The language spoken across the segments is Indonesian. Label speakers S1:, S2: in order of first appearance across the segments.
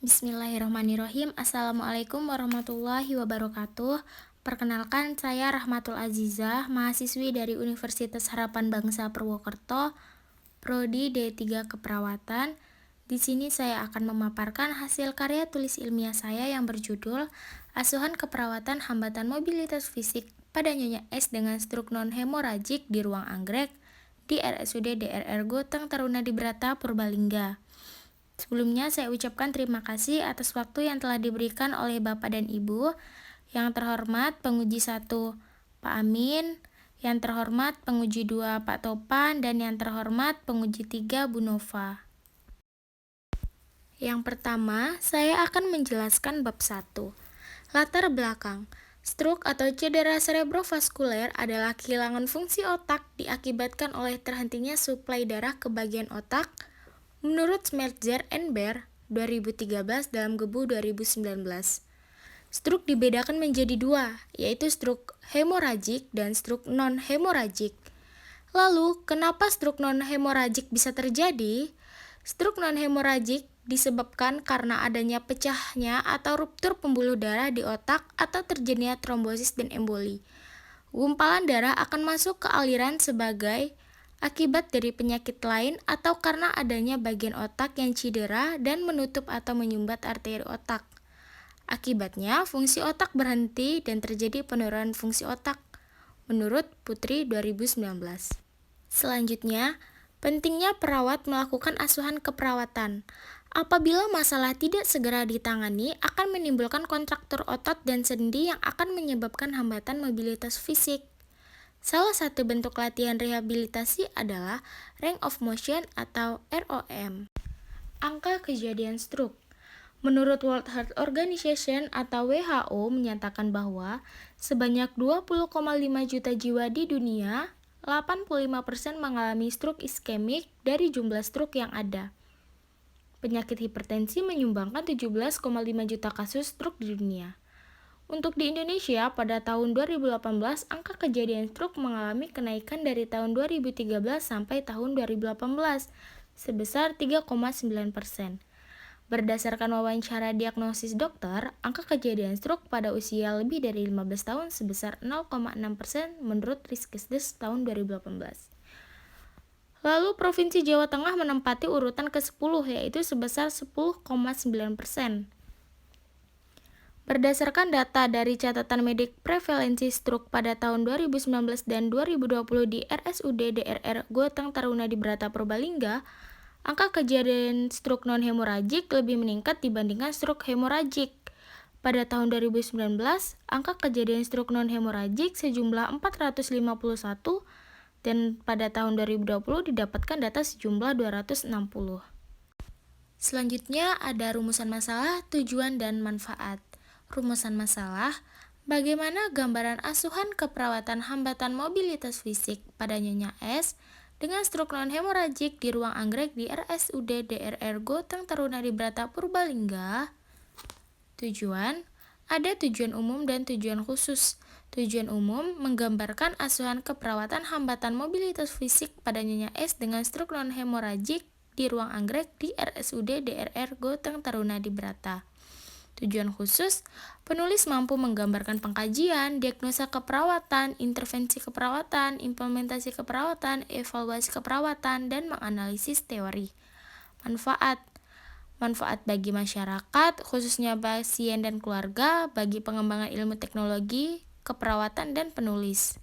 S1: Bismillahirrahmanirrahim. Assalamualaikum warahmatullahi wabarakatuh. Perkenalkan, saya Rahmatul Azizah, mahasiswi dari Universitas Harapan Bangsa Purwokerto, Prodi D3 Keperawatan. Di sini saya akan memaparkan hasil karya tulis ilmiah saya yang berjudul Asuhan Keperawatan Hambatan Mobilitas Fisik pada Nyonya S dengan struk non-hemoragik di ruang anggrek di RSUD DRR Goteng Taruna Dibrata Purbalingga. Sebelumnya saya ucapkan terima kasih atas waktu yang telah diberikan oleh Bapak dan Ibu. Yang terhormat penguji 1 Pak Amin, yang terhormat penguji 2 Pak Topan, dan yang terhormat penguji 3 Bu Nova. Yang pertama, saya akan menjelaskan bab 1. Latar belakang. Stroke atau cedera cerebrovaskuler adalah kehilangan fungsi otak diakibatkan oleh terhentinya suplai darah ke bagian otak. Menurut Schmerzer and Baer 2013 dalam Gebu 2019, stroke dibedakan menjadi dua, yaitu stroke hemoragik dan stroke non-hemoragik. Lalu, kenapa stroke non-hemoragik bisa terjadi? Stroke non-hemoragik disebabkan karena adanya pecahnya atau ruptur pembuluh darah di otak atau terjadinya trombosis dan emboli. Gumpalan darah akan masuk ke aliran sebagai akibat dari penyakit lain atau karena adanya bagian otak yang cedera dan menutup atau menyumbat arteri otak. Akibatnya, fungsi otak berhenti dan terjadi penurunan fungsi otak, menurut Putri 2019. Selanjutnya, pentingnya perawat melakukan asuhan keperawatan. Apabila masalah tidak segera ditangani, akan menimbulkan kontraktur otot dan sendi yang akan menyebabkan hambatan mobilitas fisik. Salah satu bentuk latihan rehabilitasi adalah range of motion atau ROM. Angka kejadian stroke. Menurut World Health Organization atau WHO menyatakan bahwa sebanyak 20,5 juta jiwa di dunia, 85% mengalami stroke iskemik dari jumlah stroke yang ada. Penyakit hipertensi menyumbangkan 17,5 juta kasus stroke di dunia. Untuk di Indonesia, pada tahun 2018, angka kejadian stroke mengalami kenaikan dari tahun 2013 sampai tahun 2018, sebesar 3,9%. Berdasarkan wawancara diagnosis dokter, angka kejadian stroke pada usia lebih dari 15 tahun sebesar 0,6% menurut Riskesdes tahun 2018. Lalu Provinsi Jawa Tengah menempati urutan ke-10, yaitu sebesar 10,9%. Berdasarkan data dari catatan medik prevalensi stroke pada tahun 2019 dan 2020 di RSUD DRR Goteng Taruna Dibrata Purbalingga, angka kejadian stroke non-hemoragik lebih meningkat dibandingkan stroke hemoragik. Pada tahun 2019, angka kejadian stroke non-hemoragik sejumlah 451 dan pada tahun 2020 didapatkan data sejumlah 260. Selanjutnya ada rumusan masalah, tujuan, dan manfaat. Rumusan masalah, bagaimana gambaran asuhan keperawatan hambatan mobilitas fisik pada Nyonya S dengan stroke non-hemoragik di ruang anggrek di RSUD DRR Goteng Taruna Dibrata Purbalingga. Tujuan, ada tujuan umum dan tujuan khusus. Tujuan umum menggambarkan asuhan keperawatan hambatan mobilitas fisik pada Nyonya S dengan stroke non-hemoragik di ruang anggrek di RSUD DRR Goteng Taruna Dibrata. Tujuan khusus, penulis mampu menggambarkan pengkajian, diagnosa keperawatan, intervensi keperawatan, implementasi keperawatan, evaluasi keperawatan, dan menganalisis teori. Manfaat, manfaat bagi masyarakat, khususnya pasien dan keluarga, bagi pengembangan ilmu teknologi, keperawatan, dan penulis.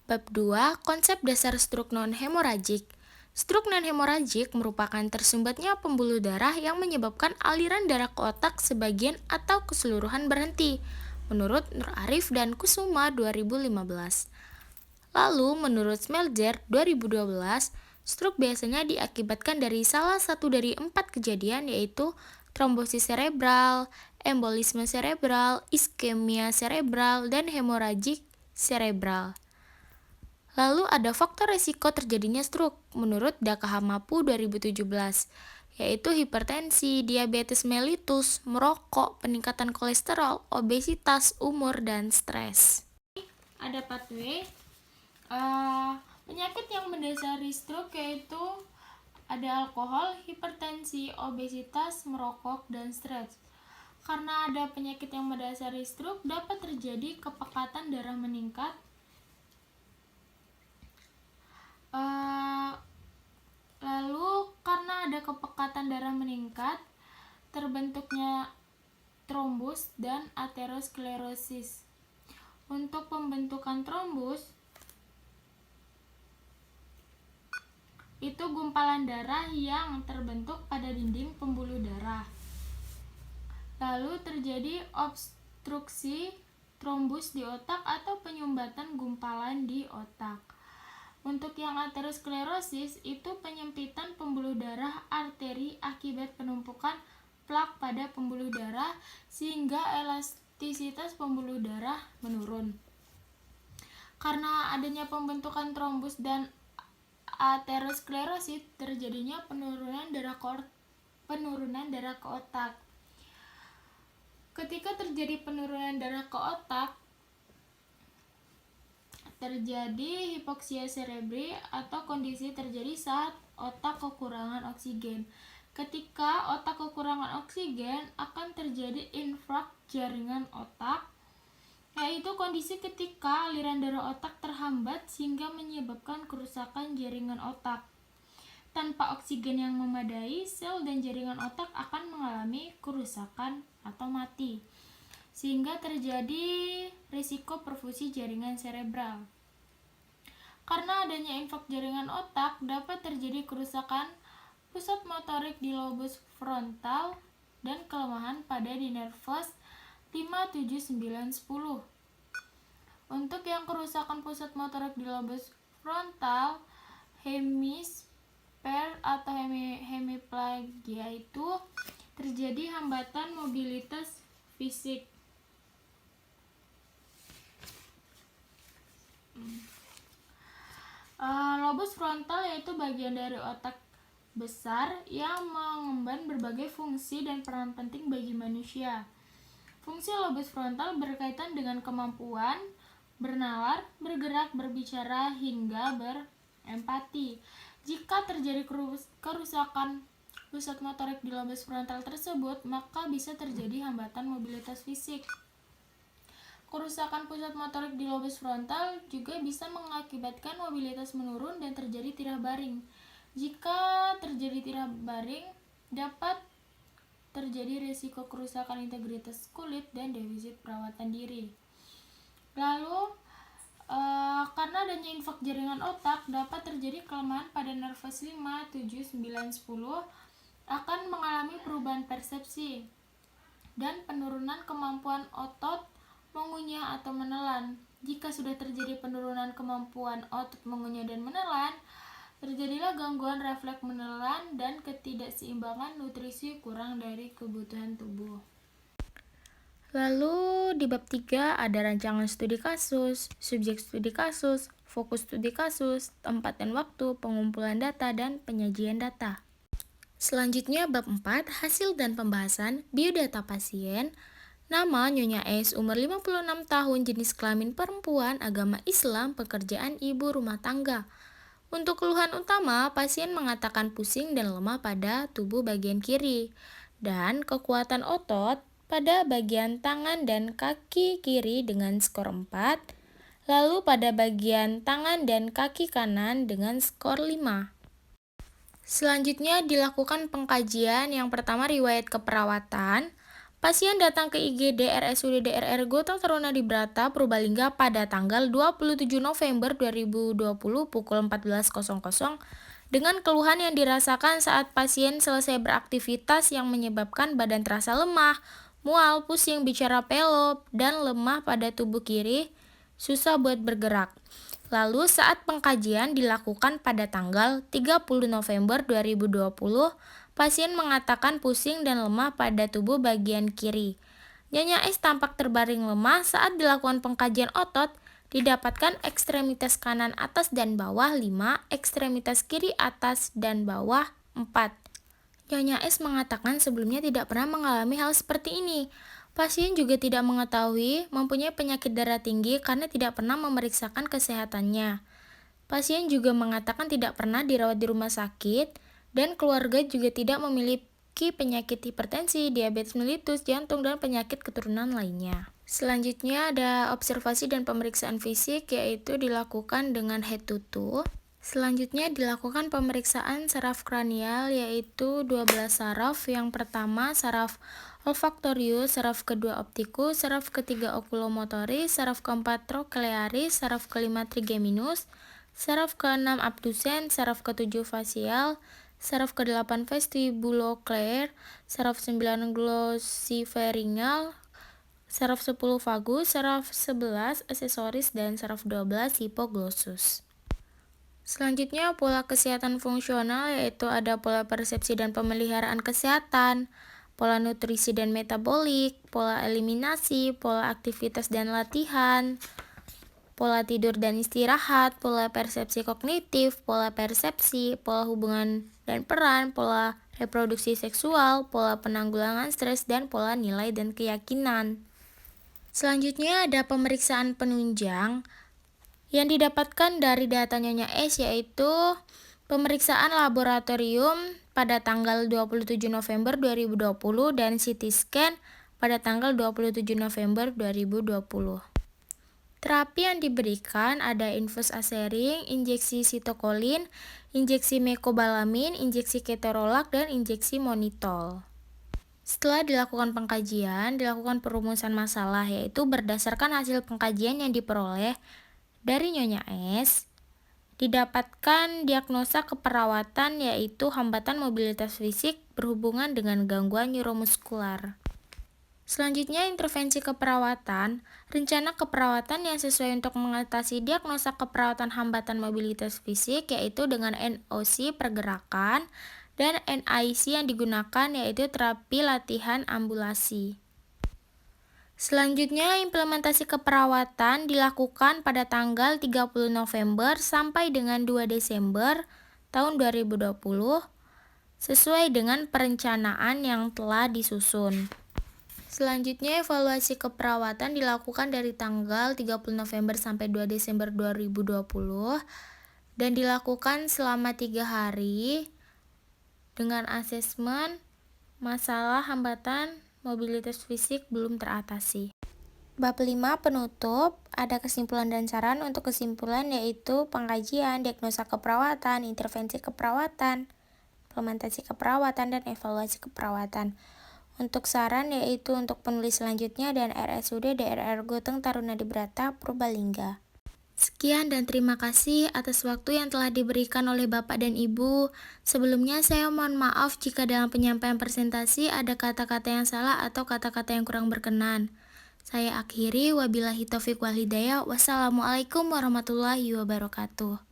S1: Bab 2, konsep dasar stroke non-hemoragik. Stroke non-hemoragik merupakan tersumbatnya pembuluh darah yang menyebabkan aliran darah ke otak sebagian atau keseluruhan berhenti, menurut Nur Arif dan Kusuma 2015. Lalu, menurut Schmerzer 2012, stroke biasanya diakibatkan dari salah satu dari 4 kejadian, yaitu trombosis cerebral, embolisme cerebral, iskemia cerebral, dan hemoragik cerebral. Lalu ada faktor resiko terjadinya stroke menurut Dakahamapu 2017, yaitu hipertensi, diabetes mellitus, merokok, peningkatan kolesterol, obesitas, umur, dan stres. Ada pathway penyakit yang mendasari stroke yaitu Ada alkohol, hipertensi, obesitas, merokok, dan stres. Karena ada penyakit yang mendasari stroke, dapat terjadi kepekatan darah meningkat, lalu karena ada kepekatan darah meningkat, terbentuknya trombus dan aterosklerosis. Untuk pembentukan trombus, itu gumpalan darah yang terbentuk pada dinding pembuluh darah. Lalu terjadi obstruksi trombus di otak atau penyumbatan gumpalan di otak. Untuk yang aterosklerosis, itu penyempitan pembuluh darah arteri akibat penumpukan plak pada pembuluh darah sehingga elastisitas pembuluh darah menurun. Karena adanya pembentukan trombus dan aterosklerosis, terjadinya penurunan darah ke otak. Ketika terjadi penurunan darah ke otak, terjadi hipoksia cerebri atau kondisi terjadi saat otak kekurangan oksigen. Ketika otak kekurangan oksigen, akan terjadi infark jaringan otak, yaitu kondisi ketika aliran darah otak terhambat sehingga menyebabkan kerusakan jaringan otak. Tanpa oksigen yang memadai, sel dan jaringan otak akan mengalami kerusakan atau mati, sehingga terjadi risiko perfusi jaringan cerebral. Karena adanya infark jaringan otak, dapat terjadi kerusakan pusat motorik di lobus frontal dan kelemahan pada di nervus 5, 7, 9, 10. Untuk yang kerusakan pusat motorik di lobus frontal, hemisfer atau hemiplegia itu terjadi hambatan mobilitas fisik. Lobus frontal yaitu bagian dari otak besar yang mengemban berbagai fungsi dan peran penting bagi manusia. Fungsi lobus frontal berkaitan dengan kemampuan bernalar, bergerak, berbicara, hingga berempati. Jika terjadi kerusakan pusat motorik di lobus frontal tersebut, maka bisa terjadi hambatan mobilitas fisik. Kerusakan pusat motorik di lobus frontal juga bisa mengakibatkan mobilitas menurun dan terjadi tirah baring. Jika terjadi tirah baring, dapat terjadi risiko kerusakan integritas kulit dan defisit perawatan diri. Lalu, karena adanya infark jaringan otak, dapat terjadi kelemahan pada nervus 5, 7, 9, 10, akan mengalami perubahan persepsi dan penurunan kemampuan otot mengunyah atau menelan. Jika sudah terjadi penurunan kemampuan otot mengunyah dan menelan, terjadilah gangguan refleks menelan dan ketidakseimbangan nutrisi kurang dari kebutuhan tubuh. Lalu di bab 3 ada rancangan studi kasus, subjek studi kasus, fokus studi kasus, tempat dan waktu, pengumpulan data, dan penyajian data. Selanjutnya bab 4, hasil dan pembahasan biodata pasien. Nama Nyonya S, umur 56 tahun, jenis kelamin perempuan, agama Islam, pekerjaan ibu rumah tangga. Untuk keluhan utama, pasien mengatakan pusing dan lemah pada tubuh bagian kiri, dan kekuatan otot pada bagian tangan dan kaki kiri dengan skor 4, lalu pada bagian tangan dan kaki kanan dengan skor 5. Selanjutnya dilakukan pengkajian. Yang pertama, riwayat keperawatan. Pasien datang ke IGD RSUD DRR Gotong Taruna Dibrata, Purbalingga pada tanggal 27 November 2020 pukul 14.00 dengan keluhan yang dirasakan saat pasien selesai beraktivitas yang menyebabkan badan terasa lemah, mual, pusing, bicara pelop, dan lemah pada tubuh kiri, susah buat bergerak. Lalu saat pengkajian dilakukan pada tanggal 30 November 2020, pasien mengatakan pusing dan lemah pada tubuh bagian kiri. Nyonya S tampak terbaring lemah saat dilakukan pengkajian otot, didapatkan ekstremitas kanan atas dan bawah 5, ekstremitas kiri atas dan bawah 4. Nyonya S mengatakan sebelumnya tidak pernah mengalami hal seperti ini. Pasien juga tidak mengetahui mempunyai penyakit darah tinggi karena tidak pernah memeriksakan kesehatannya. Pasien juga mengatakan tidak pernah dirawat di rumah sakit Dan keluarga juga tidak memiliki penyakit hipertensi, diabetes mellitus, jantung, dan penyakit keturunan lainnya. Selanjutnya ada observasi dan pemeriksaan fisik, yaitu dilakukan dengan head to toe. Selanjutnya dilakukan pemeriksaan saraf kranial, yaitu 12 saraf. Yang pertama saraf olfaktorius, saraf kedua optikus, saraf ketiga okulomotoris, saraf keempat trochlearis, saraf kelima trigeminus, saraf keenam abdusen, saraf ketujuh fasial, saraf ke-8 vestibuloclear, saraf 9 glossopharyngeal, saraf 10 vagus, saraf 11 aksesoris, dan saraf 12 hipoglossus. Selanjutnya pola kesehatan fungsional, yaitu ada pola persepsi dan pemeliharaan kesehatan, pola nutrisi dan metabolik, pola eliminasi, pola aktivitas dan latihan, pola tidur dan istirahat, pola persepsi kognitif, pola persepsi, pola hubungan dan peran, pola reproduksi seksual, pola penanggulangan stres, dan pola nilai dan keyakinan. Selanjutnya ada pemeriksaan penunjang yang didapatkan dari data Nyonya S, yaitu pemeriksaan laboratorium pada tanggal 27 November 2020 dan CT scan pada tanggal 27 November 2020. Terapi yang diberikan ada infus asering, injeksi sitokolin, injeksi mecobalamin, injeksi ketorolac, dan injeksi monitol. Setelah dilakukan pengkajian, dilakukan perumusan masalah, yaitu berdasarkan hasil pengkajian yang diperoleh dari Nyonya S, didapatkan diagnosa keperawatan, yaitu hambatan mobilitas fisik berhubungan dengan gangguan neuromuskular. Selanjutnya intervensi keperawatan, rencana keperawatan yang sesuai untuk mengatasi diagnosa keperawatan hambatan mobilitas fisik, yaitu dengan NOC pergerakan, dan NIC yang digunakan yaitu terapi latihan ambulasi. Selanjutnya implementasi keperawatan dilakukan pada tanggal 30 November sampai dengan 2 Desember tahun 2020 sesuai dengan perencanaan yang telah disusun. Selanjutnya, evaluasi keperawatan dilakukan dari tanggal 30 November sampai 2 Desember 2020 dan dilakukan selama 3 hari dengan asesmen masalah hambatan mobilitas fisik belum teratasi. Bab 5 penutup, ada kesimpulan dan saran. Untuk kesimpulan yaitu pengkajian, diagnosa keperawatan, intervensi keperawatan, implementasi keperawatan, dan evaluasi keperawatan. Untuk saran yaitu untuk penulis selanjutnya dan RSUD DRR Goteng Tarunadibrata Purbalingga. Sekian dan terima kasih atas waktu yang telah diberikan oleh Bapak dan Ibu. Sebelumnya saya mohon maaf jika dalam penyampaian presentasi ada kata-kata yang salah atau kata-kata yang kurang berkenan. Saya akhiri, wabillahi taufiq wal hidayah. Wassalamualaikum warahmatullahi wabarakatuh.